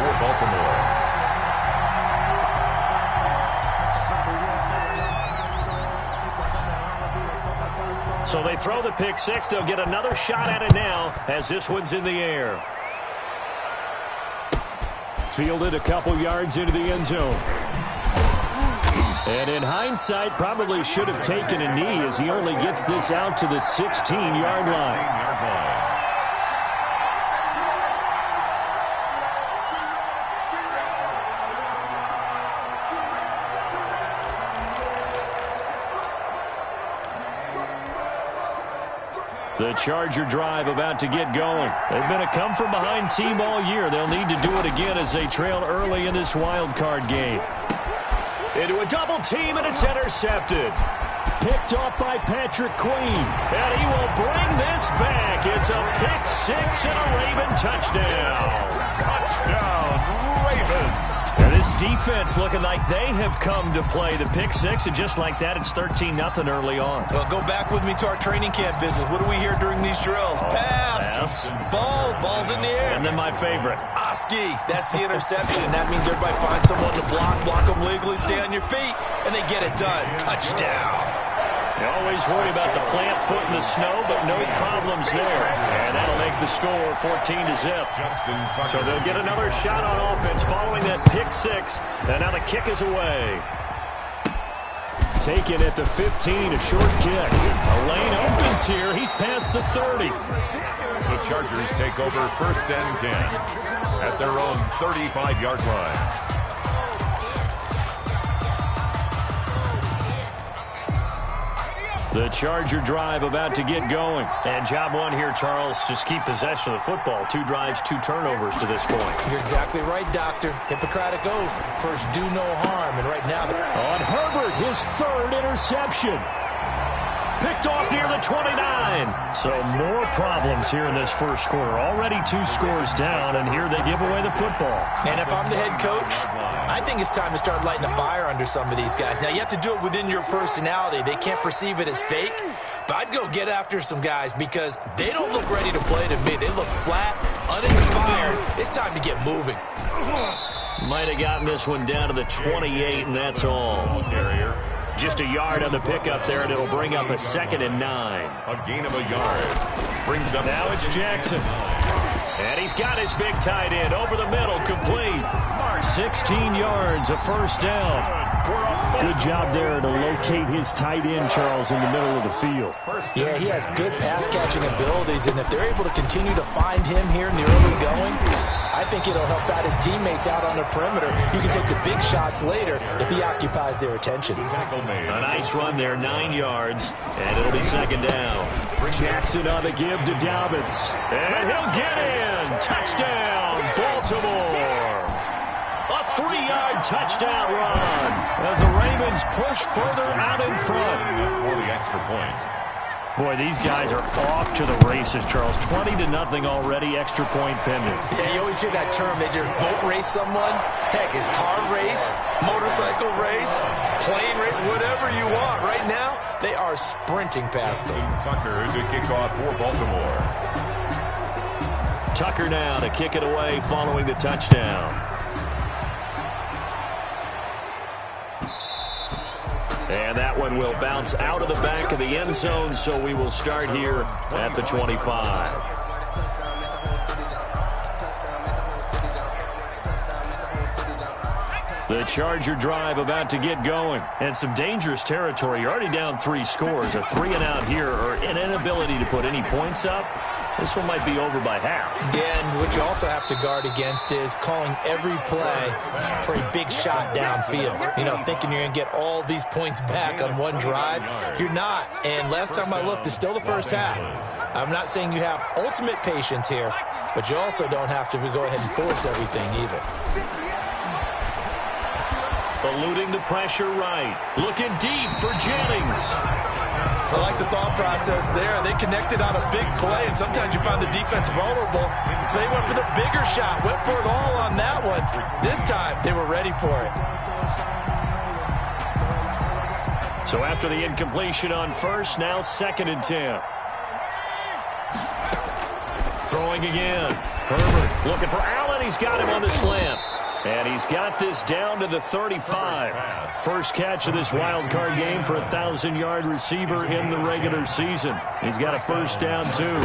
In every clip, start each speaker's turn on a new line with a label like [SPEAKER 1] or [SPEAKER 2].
[SPEAKER 1] for Baltimore.
[SPEAKER 2] So they throw the pick six. They'll get another shot at it now as this one's in the air. Fielded a couple yards into the end zone. And in hindsight, probably should have taken a knee as he only gets this out to the 16-yard line. The Charger drive about to get going. They've been a come-from-behind team all year. They'll need to do it again as they trail early in this wild card game. Into a double team, and it's intercepted. Picked off by Patrick Queen. And he will bring this back. It's a pick six and a Raven touchdown.
[SPEAKER 1] Touchdown, Raven.
[SPEAKER 2] And this defense looking like they have come to play the pick six, and just like that, it's 13-0 early on.
[SPEAKER 3] Well, go back with me to our training camp visits. What do we hear during these drills? Pass. Ball's in the air.
[SPEAKER 2] And then my favorite.
[SPEAKER 3] Oski. That's the interception. That means everybody finds someone to block them legally, stay on your feet, and they get it done. Touchdown.
[SPEAKER 2] You always worry about the plant foot in the snow, but no problems there. And that'll make the score 14-0. So they'll get another shot on offense following that pick six. And now the kick is away. Taken at the 15, a short kick. A lane opens here. He's past the 30.
[SPEAKER 1] The Chargers take over 1st and 10 at their own 35-yard line.
[SPEAKER 2] The Charger drive about to get going. And job one here, Charles, just keep possession of the football. 2 drives, 2 turnovers to this point.
[SPEAKER 3] You're exactly right, Doctor. Hippocratic oath. First, do no harm. And right now...
[SPEAKER 2] On Herbert, his 3rd interception. Picked off near the 29. So more problems here in this first quarter. Already 2 scores down, and here they give away the football.
[SPEAKER 3] And if I'm the head coach, I think it's time to start lighting a fire under some of these guys. Now, you have to do it within your personality. They can't perceive it as fake. But I'd go get after some guys because they don't look ready to play to me. They look flat, uninspired. It's time to get moving.
[SPEAKER 2] Might have gotten this one down to the 28, and that's all. Just a yard on the pickup there, and it'll bring up a 2nd and 9.
[SPEAKER 1] A gain of a yard. Brings up
[SPEAKER 2] now it's Jackson. And he's got his big tight end over the middle, complete. 16 yards, a first down. Good job there to locate his tight end, Charles, in the middle of the field.
[SPEAKER 3] Yeah, he has good pass-catching abilities, and if they're able to continue to find him here in the early going, I think it'll help out his teammates out on the perimeter. You can take the big shots later if he occupies their attention.
[SPEAKER 2] A nice run there, 9 yards, and it'll be 2nd down. Jackson on the give to Dobbins. And he'll get in. Touchdown, Baltimore. A 3-yard touchdown run as the Ravens push further out in front.
[SPEAKER 1] For the extra point.
[SPEAKER 2] Boy, these guys are off to the races, Charles. 20-0 already, extra point pending.
[SPEAKER 3] Yeah, you always hear that term. They just boat race someone. Heck, it's car race, motorcycle race, plane race, whatever you want. Right now, they are sprinting past them.
[SPEAKER 1] Tucker to kick off for Baltimore.
[SPEAKER 2] Tucker now to kick it away following the touchdown. And that one will bounce out of the back of the end zone, so we will start here at the 25. The Charger drive about to get going. And some dangerous territory. You're already down 3 scores. A 3-and-out here, or an inability to put any points up. This one might be over by half.
[SPEAKER 3] And what you also have to guard against is calling every play for a big shot downfield. You know, thinking you're going to get all these points back on one drive. You're not. And last time I looked, it's still the first half. I'm not saying you have ultimate patience here, but you also don't have to go ahead and force everything either.
[SPEAKER 2] Eluding the pressure right. Looking deep for Jennings.
[SPEAKER 3] I like the thought process there. They connected on a big play, and sometimes you find the defense vulnerable. So they went for the bigger shot, went for it all on that one. This time, they were ready for it.
[SPEAKER 2] So after the incompletion on first, now 2nd and 10. Throwing again. Herbert looking for Allen and he's got him on the slam. And he's got this down to the 35. First catch of this wild card game for a 1,000-yard receiver in the regular season. He's got a first down, too.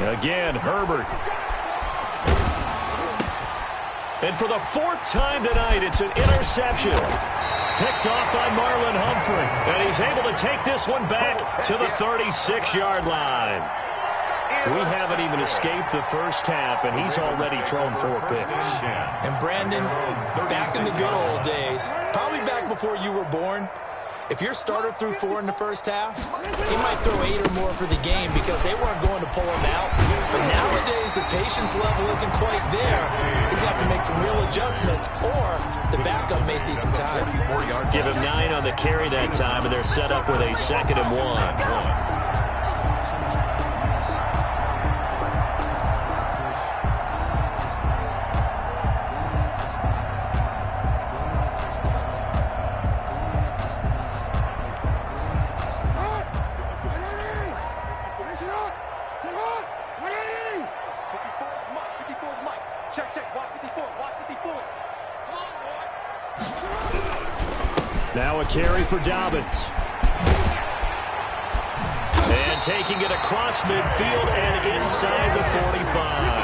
[SPEAKER 2] Again, Herbert. And for the 4th time tonight, it's an interception. Picked off by Marlon Humphrey. And he's able to take this one back to the 36-yard line. We haven't even escaped the first half, and he's already thrown 4 picks.
[SPEAKER 3] And Brandon, back in the good old days, probably back before you were born, if your starter threw 4 in the first half, he might throw 8 or more for the game because they weren't going to pull him out. But nowadays, the patience level isn't quite there. He's going to have to make some real adjustments, or the backup may see some time.
[SPEAKER 2] Give him 9 on the carry that time, and they're set up with a 2nd and 1. Now a carry for Dobbins. And taking it across midfield and inside the 45.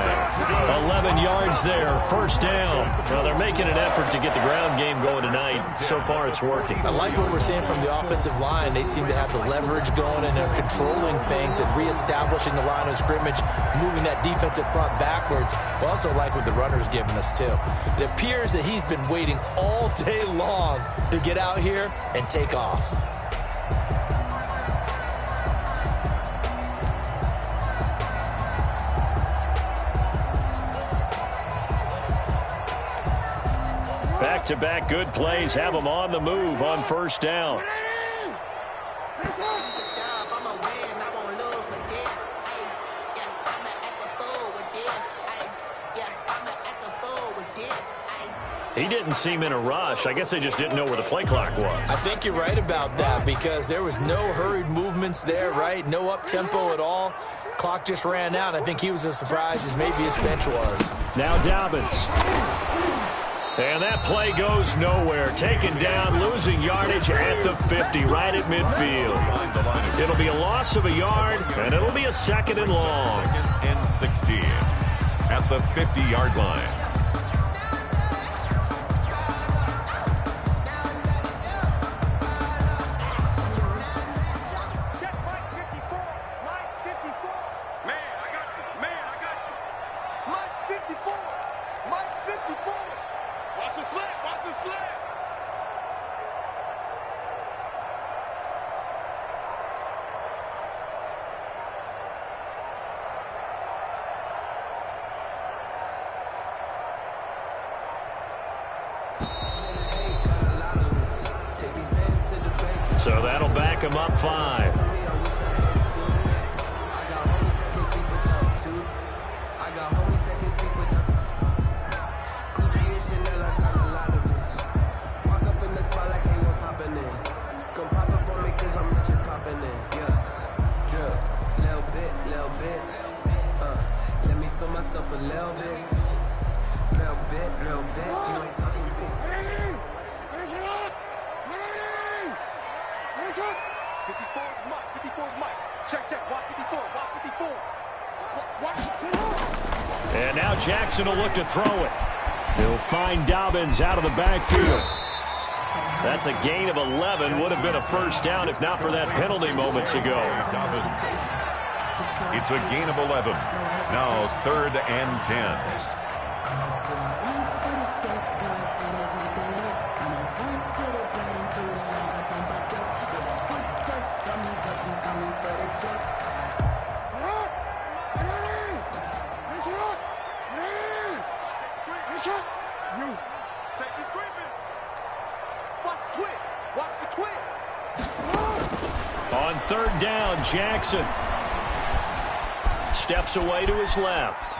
[SPEAKER 2] 11 yards there, first down. Now they're making an effort to get the ground game going tonight. So far it's working.
[SPEAKER 3] I like what we're seeing from the offensive line. They seem to have the leverage going, and they're controlling things and reestablishing the line of scrimmage, moving that defensive front backwards. But also like what the runner's giving us too. It appears that he's been waiting all day long to get out here and take off.
[SPEAKER 2] Back-to-back good plays have them on the move on first down. He didn't seem in a rush. I guess they just didn't know where the play clock was.
[SPEAKER 3] I think you're right about that because there was no hurried movements there, right? No up-tempo at all. Clock just ran out. I think he was as surprised as maybe his bench was.
[SPEAKER 2] Now Dobbins. And that play goes nowhere. Taken down, losing yardage at the 50, right at midfield. It'll be a loss of a yard, and it'll be a 2nd and long.
[SPEAKER 1] 2nd and 16 at the 50-yard line.
[SPEAKER 2] So that'll back him up 5. And now Jackson will look to throw it. He'll find Dobbins out of the backfield. That's a gain of 11. Would have been a first down if not for that penalty moments ago.
[SPEAKER 1] It's a gain of 11. Now 3rd and 10.
[SPEAKER 2] On 3rd down, Jackson steps away to his left.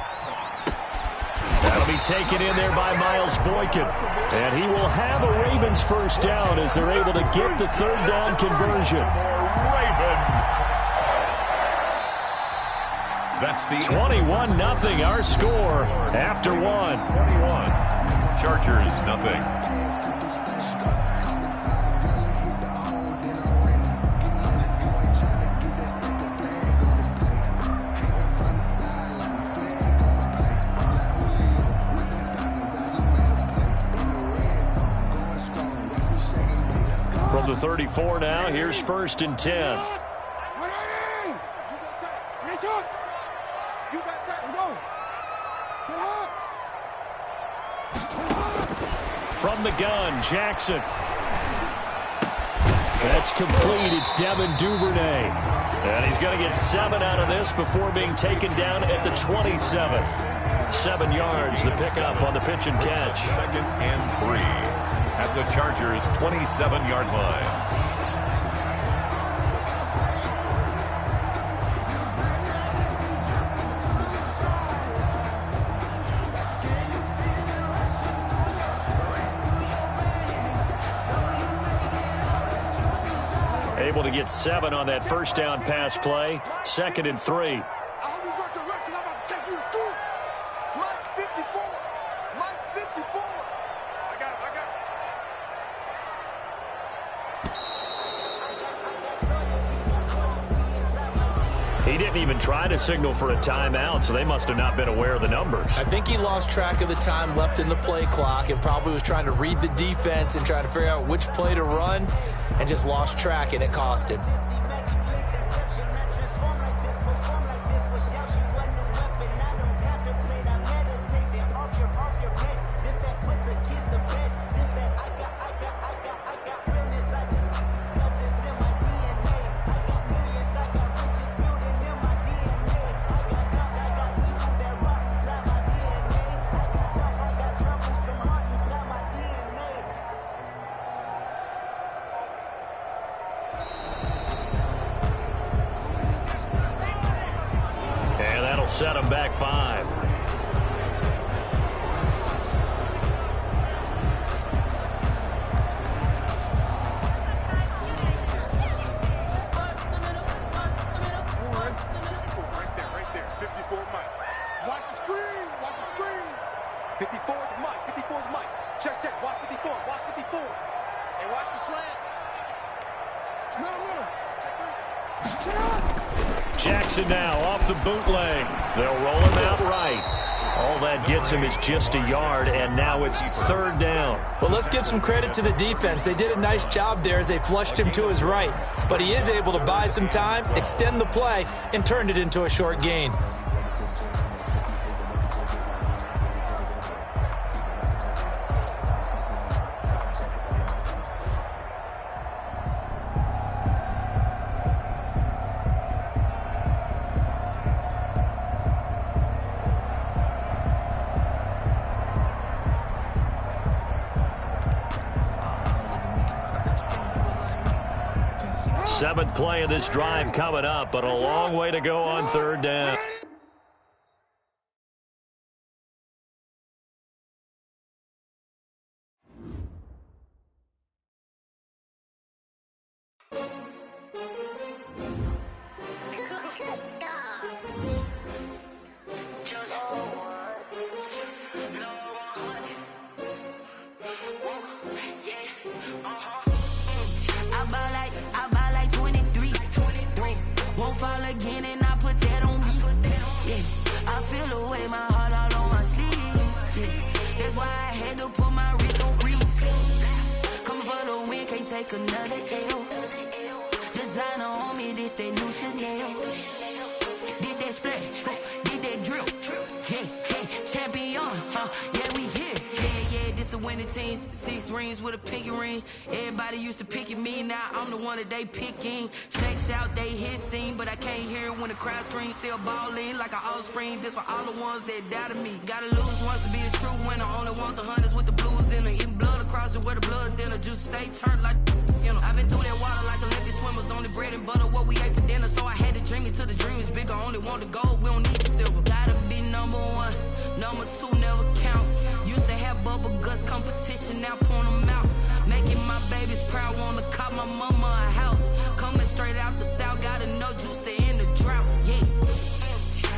[SPEAKER 2] That'll be taken in there by Miles Boykin. And he will have a Ravens first down as they're able to get the 3rd down conversion.
[SPEAKER 1] That's the
[SPEAKER 2] 21-0 our score after one.
[SPEAKER 1] 21. Chargers nothing.
[SPEAKER 2] From the 34 now, here's 1st and 10. From the gun, Jackson. That's complete. It's Devin Duvernay. And he's going to get 7 out of this before being taken down at the 27. 7 yards, the pickup on the pitch and catch.
[SPEAKER 1] 2nd and 3 at the Chargers' 27-yard line.
[SPEAKER 2] Able to get 7 on that first down pass play. 2nd and 3. He didn't even try to signal for a timeout, so they must have not been aware of the numbers.
[SPEAKER 3] I think he lost track of the time left in the play clock and probably was trying to read the defense and trying to figure out which play to run and just lost track, and it cost him.
[SPEAKER 2] Set him back 5.
[SPEAKER 4] Right there. 54 Mike. Watch the screen. 54 is Mike. 54 is Mike. Check. Watch 54. Hey, watch the slant. Middle.
[SPEAKER 2] Jackson now off the bootleg. They'll roll him out right. All that gets him is just a yard, and now it's 3rd down.
[SPEAKER 3] Well, let's give some credit to the defense. They did a nice job there as they flushed him to his right. But he is able to buy some time, extend the play, and turned it into a short gain.
[SPEAKER 2] Seventh play of this drive coming up, but a long way to go on 3rd down.
[SPEAKER 5] Another L. Designer on me, this that new Chanel. Did that splash, did that drill. Yeah, champion, yeah, we here. Yeah, this the winning team. 6 rings with a pinky ring. Everybody used to picking me, now I'm the one that they picking. Snakes out, they hit scene, but I can't hear it when the crowd screams. Still balling like an offspring. This for all the ones that doubted me. Gotta lose once to be a true winner. Only want the hunters with the blues in it. Eating blood across it where the blood dinner. Just stay turned like. I've been through that water like Olympic swimmers. Only bread and butter, what we ate for dinner. So I had to dream it till the dream is bigger. Only want the gold, we don't need the silver. Gotta be number 1, number 2 never count. Used to have bubble guts competition, now point them out. Making my babies proud, wanna cop my mama a house. Coming straight out the south, gotta know juice to end the drought, yeah.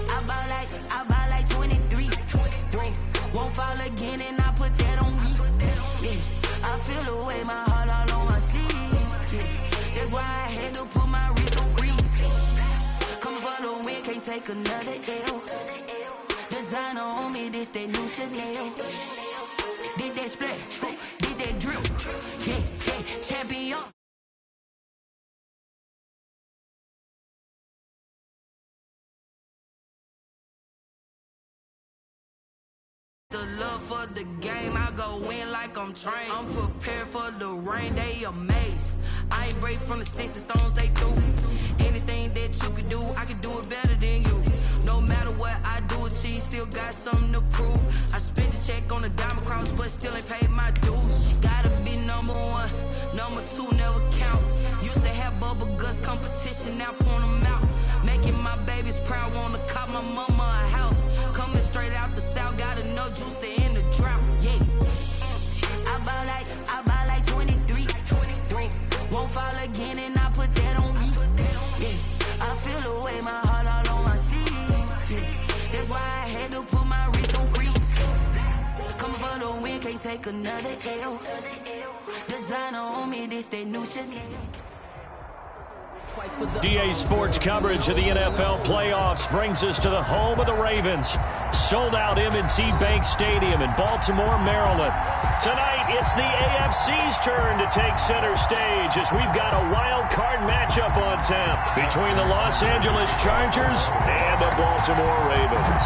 [SPEAKER 5] I again and I put that on me. Yeah, I feel the way, my heart all on my sleeve. Yeah, that's why I had to put my wrist on freeze. Coming for the win, can't take another L. Designer on me, this that new Chanel. Did that splash, did that drip. Yeah, yeah, champion. The love for the game, I go in like I'm trained. I'm prepared for the rain, they amazed. I ain't brave from the sticks and stones they threw. Anything that you can do, I can do it better than you. No matter what I do, achieve, still got something to prove. I spent the check on the diamond cross, but still ain't paid my dues. Gotta be number one, number two never count. Used to have bubble guts competition, now point them out. Making my babies proud, wanna cop my mama a house. Coming straight out the south, got enough juice to end the drought. Yeah, I buy like 23. Won't fall again and I put that on me. Yeah, I feel the way, my heart all on my sleeve. Yeah, that's why I had to put my wrist on freeze. Coming for the win, can't take another L. Designer on me, this that new Chanel.
[SPEAKER 2] DA Sports coverage of the NFL playoffs brings us to the home of the Ravens. Sold out M&T Bank Stadium in Baltimore, Maryland. Tonight, it's the AFC's turn to take center stage as we've got a wild card matchup on tap between the Los Angeles Chargers and the Baltimore Ravens.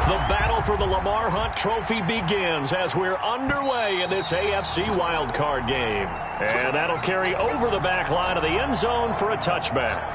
[SPEAKER 2] The battle for the Lamar Hunt Trophy begins as we're underway in this AFC wildcard game. And that'll carry over the back line of the end zone for a touchback.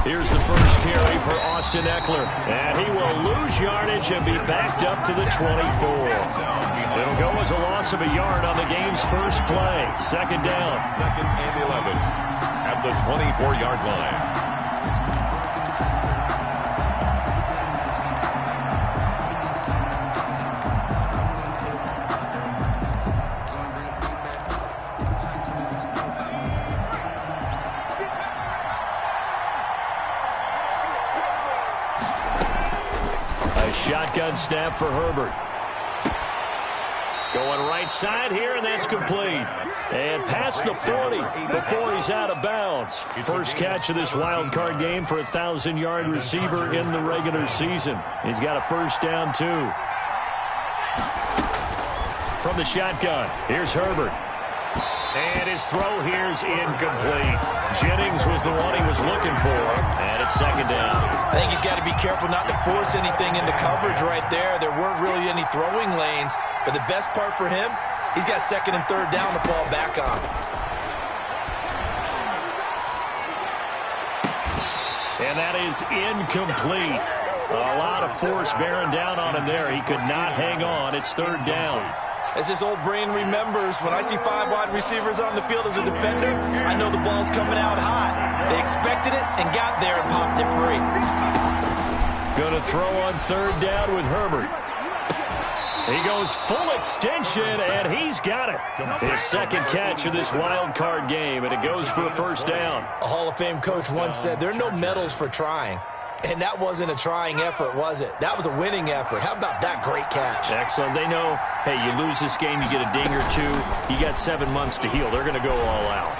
[SPEAKER 2] Here's the first carry for Austin Eckler, and he will lose yardage and be backed up to the 24. It'll go as a loss of a yard on the game's first play. Second down.
[SPEAKER 1] Second and 11 at the 24-yard line.
[SPEAKER 2] Shotgun snap for Herbert. Going right side here, and that's complete. And past the 40 before he's out of bounds. First catch of this wild card game for a 1,000-yard receiver in the regular season. He's got a first down, too. From the shotgun, here's Herbert. And his throw here's incomplete. Jennings was the one he was looking for, and it's second down.
[SPEAKER 3] I think he's got to be careful not to force anything into coverage right there. There weren't really any throwing lanes, but the best part for him, he's got second and third down to fall back on.
[SPEAKER 2] And that is incomplete. A lot of force bearing down on him there. He could not hang on. It's third down.
[SPEAKER 3] As his old brain remembers, when I see 5 wide receivers on the field as a defender, I know the ball's coming out hot. They expected it and got there and popped it free.
[SPEAKER 2] Going to throw on third down with Herbert. He goes full extension, and he's got it. His second catch of this wild card game, and it goes for a first down.
[SPEAKER 3] A Hall of Fame coach once said, there are no medals for trying. And that wasn't a trying effort, was it? That was a winning effort. How about that great catch?
[SPEAKER 2] Excellent. They know, hey, you lose this game, you get a ding or two. You got 7 months to heal. They're going to go all out.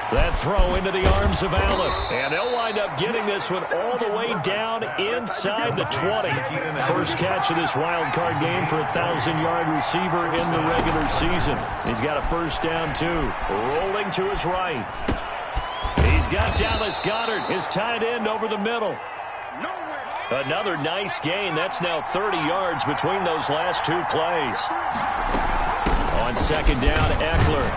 [SPEAKER 2] That throw into the arms of Allen. And they'll wind up getting this one all the way down inside the 20. First catch of this wild card game for a 1,000-yard receiver in the regular season. He's got a first down, too. Rolling to his right. He's got Dallas Goedert, his tight end, over the middle. Another nice gain. That's now 30 yards between those last 2 plays. On second down, Eckler.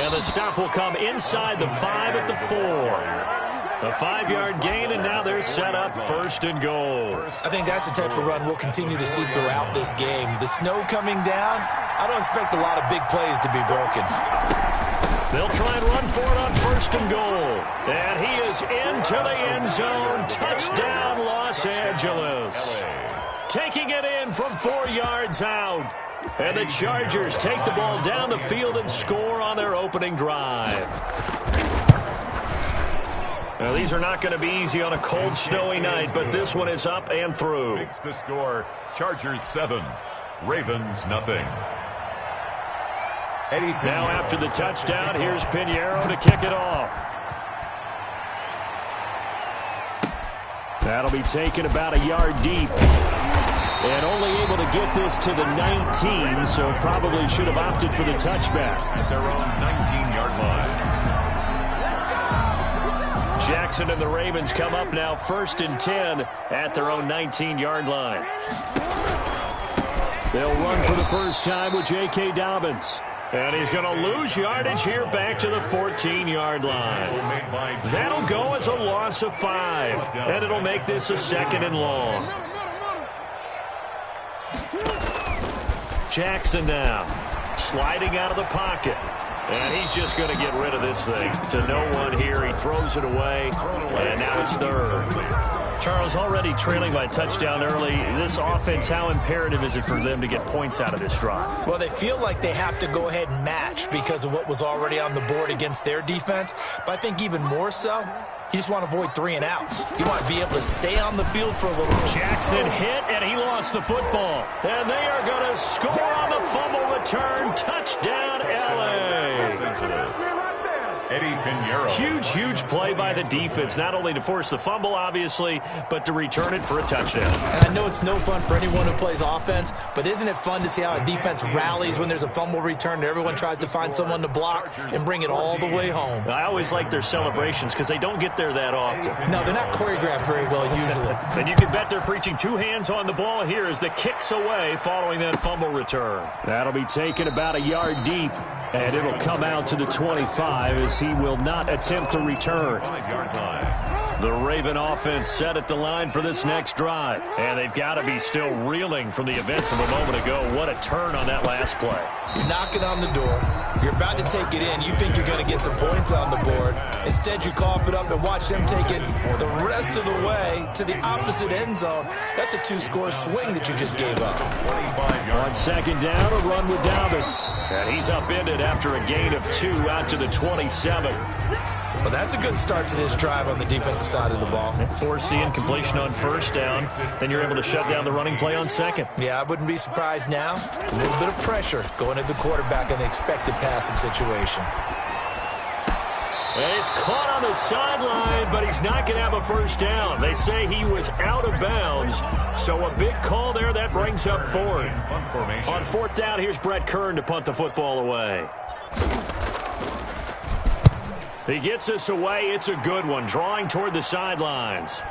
[SPEAKER 2] And the stop will come inside the 5 at the 4. A 5-yard gain, and now they're set up first and goal.
[SPEAKER 3] I think that's the type of run we'll continue to see throughout this game. The snow coming down, I don't expect a lot of big plays to be broken.
[SPEAKER 2] They'll try and run for it on first and goal. And he is into the end zone. Touchdown, Los Angeles. Taking it in from 4 yards out. And the Chargers take the ball down the field and score on their opening drive. Now, these are not going to be easy on a cold, snowy night, but this one is up and through.
[SPEAKER 1] Makes the score, Chargers 7, Ravens nothing.
[SPEAKER 2] Now after the touchdown, here's Pinheiro to kick it off. That'll be taken about a yard deep. And only able to get this to the 19, so probably should have opted for the touchback.
[SPEAKER 1] At their own 19-yard line.
[SPEAKER 2] Jackson and the Ravens come up now first and 10 at their own 19-yard line. They'll run for the first time with J.K. Dobbins. And he's going to lose yardage here back to the 14-yard line. That'll go as a loss of 5. And it'll make this a 2nd and long. Jackson now sliding out of the pocket. And he's just going to get rid of this thing to no one here. He throws it away, and now it's 3rd. Charles, already trailing by a touchdown early. This offense, how imperative is it for them to get points out of this drive?
[SPEAKER 3] Well, they feel like they have to go ahead and match because of what was already on the board against their defense. But I think even more so, you just want to avoid 3 and outs. You want to be able to stay on the field for a little bit.
[SPEAKER 2] Jackson hit, and he lost the football. And they are going to score on the fumble return. Touchdown, L.A.
[SPEAKER 1] Eddie Pinheiro.
[SPEAKER 2] Huge play by the defense, not only to force the fumble, obviously, but to return it for a touchdown.
[SPEAKER 3] And I know it's no fun for anyone who plays offense, but isn't it fun to see how a defense rallies when there's a fumble return and everyone tries to find someone to block and bring it all the way home?
[SPEAKER 2] I always like their celebrations because they don't get there that often.
[SPEAKER 3] No, they're not choreographed very well usually.
[SPEAKER 2] And you can bet they're preaching 2 hands on the ball here as the kick's away following that fumble return. That'll be taken about a yard deep. And it'll come out to the 25 as he will not attempt to return.
[SPEAKER 1] 5-yard line.
[SPEAKER 2] The Raven offense set at the line for this next drive. And they've got to be still reeling from the events of a moment ago. What a turn on that last play.
[SPEAKER 3] You're knocking on the door. You're about to take it in. You think you're going to get some points on the board. Instead, you cough it up and watch them take it the rest of the way to the opposite end zone. That's a 2-score swing that you just gave up.
[SPEAKER 2] 25 on 2nd down, a run with Dobbins. And he's upended after a gain of 2 out to the 27.
[SPEAKER 3] Well, that's a good start to this drive on the defensive side of the ball.
[SPEAKER 2] Force the incompletion on 1st down. Then you're able to shut down the running play on 2nd.
[SPEAKER 3] Yeah, I wouldn't be surprised now. A little bit of pressure going at the quarterback in an expected passing situation.
[SPEAKER 2] And he's caught on the sideline, but he's not going to have a 1st down. They say he was out of bounds. So a big call there. That brings up 4th. On 4th down, here's Brett Kern to punt the football away. He gets this away. It's a good one, drawing toward the sidelines.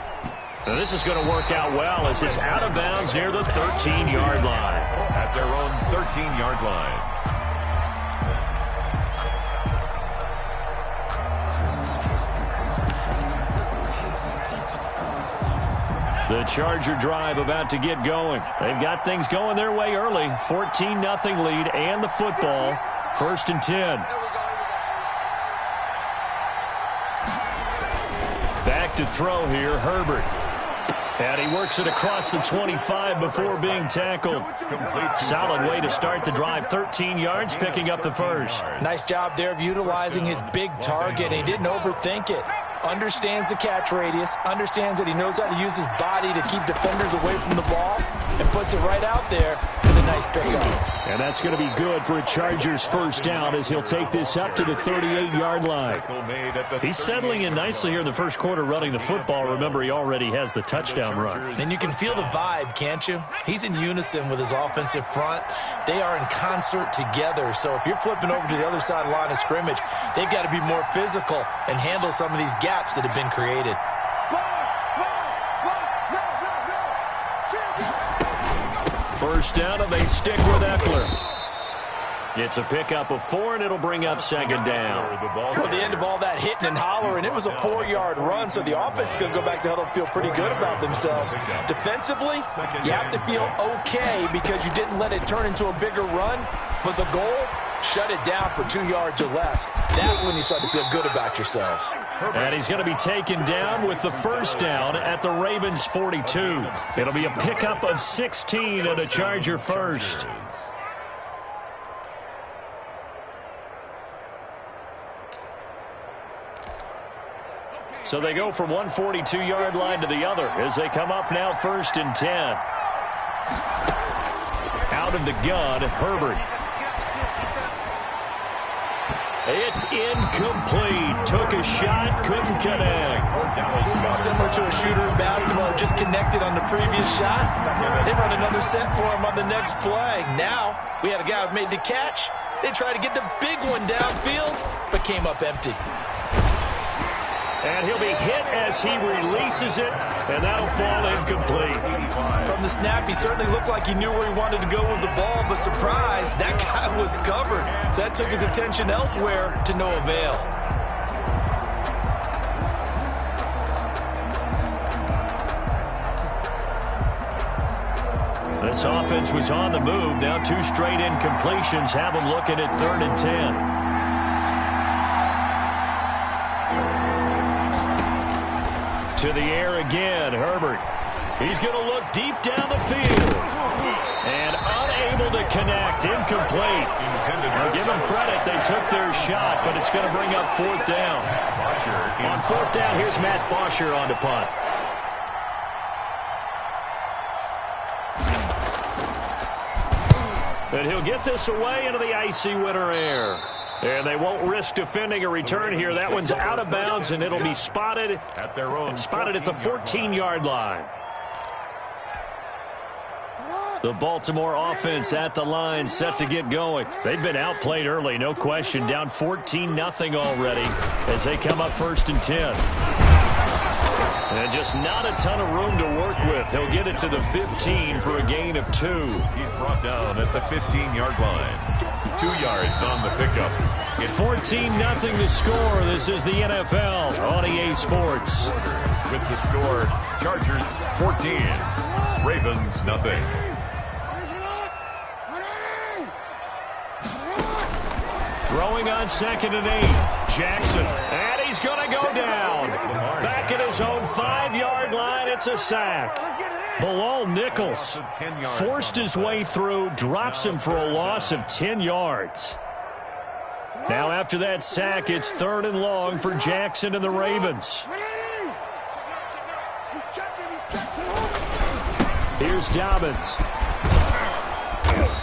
[SPEAKER 2] Now this is going to work out well as it's out of bounds near the 13-yard line.
[SPEAKER 1] At their own 13-yard line.
[SPEAKER 2] The Charger drive about to get going. They've got things going their way early. 14-0 lead and the football. 1st and 10. Back to throw here, Herbert. And he works it across the 25 before being tackled. Solid way to start the drive. 13 yards, picking up the 1st.
[SPEAKER 3] Nice job there of utilizing his big target. He didn't overthink it. Understands the catch radius, understands that he knows how to use his body to keep defenders away from the ball, and puts it right out there with a nice pickup.
[SPEAKER 2] And that's going to be good for a Chargers 1st down as he'll take this up to the 38-yard line. He's settling in nicely here in the 1st quarter running the football. Remember, he already has the touchdown run.
[SPEAKER 3] And you can feel the vibe, can't you? He's in unison with his offensive front. They are in concert together. So if you're flipping over to the other side of the line of scrimmage, they've got to be more physical and handle some of these gaps that have been created.
[SPEAKER 2] 1st down, and they stick with Eckler. It's a pickup of 4, and it'll bring up second down.
[SPEAKER 3] Well, at the end of all that hitting and hollering, it was a 4-yard run, so the offense is going to go back to huddle and feel pretty good about themselves. Defensively, you have to feel okay because you didn't let it turn into a bigger run, but the goal, shut it down for 2 yards or less. That's when you start to feel good about yourselves.
[SPEAKER 2] And he's going to be taken down with the first down at the Ravens' 42. It'll be a pickup of 16 and a Charger first. So they go from one 42-yard line to the other as they come up now 1st and 10. Out of the gun, Herbert. It's incomplete. Took a shot, couldn't connect.
[SPEAKER 3] Similar to a shooter in basketball who just connected on the previous shot. They run another set for him on the next play. Now, we had a guy who made the catch. They tried to get the big one downfield, but came up empty.
[SPEAKER 2] And he'll be hit as he releases it, and that'll fall incomplete.
[SPEAKER 3] From the snap, he certainly looked like he knew where he wanted to go with the ball, but surprise, that guy was covered. So that took his attention elsewhere to no avail.
[SPEAKER 2] This offense was on the move. Now 2 straight incompletions have them looking at 3rd and 10. To the air again, Herbert. He's going to look deep down the field. And unable to connect, incomplete. I'll give them credit, they took their shot, but it's going to bring up 4th down. On 4th down, here's Matt Bosher on to punt. And he'll get this away into the icy winter air. And they won't risk defending a return here. That one's out of bounds, and it'll be spotted at the 14-yard line. The Baltimore offense at the line, set to get going. They've been outplayed early, no question. Down 14-0 already as they come up 1st and 10. And just not a ton of room to work with. He'll get it to the 15 for a gain of 2.
[SPEAKER 1] He's brought down at the 15-yard line. 2 yards on the pickup.
[SPEAKER 2] 14-0 the score. This is the NFL on EA Sports.
[SPEAKER 1] With the score, Chargers 14, Ravens nothing.
[SPEAKER 2] Throwing on 2nd and 8. Jackson, and he's going to go down. Back at his own 5-yard line, it's a sack. Bilal Nichols forced his way through, drops him for a loss of 10 yards. Now after that sack, it's 3rd and long for Jackson and the Ravens. Here's Dobbins.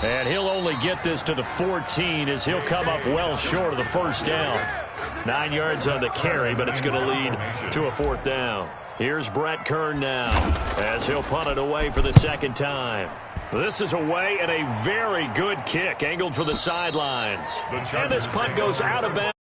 [SPEAKER 2] And he'll only get this to the 14 as he'll come up well short of the 1st down. 9 yards on the carry, but it's going to lead to a 4th down. Here's Brett Kern now as he'll punt it away for the 2nd time. This is away and a very good kick angled for the sidelines. And this punt goes out of bounds.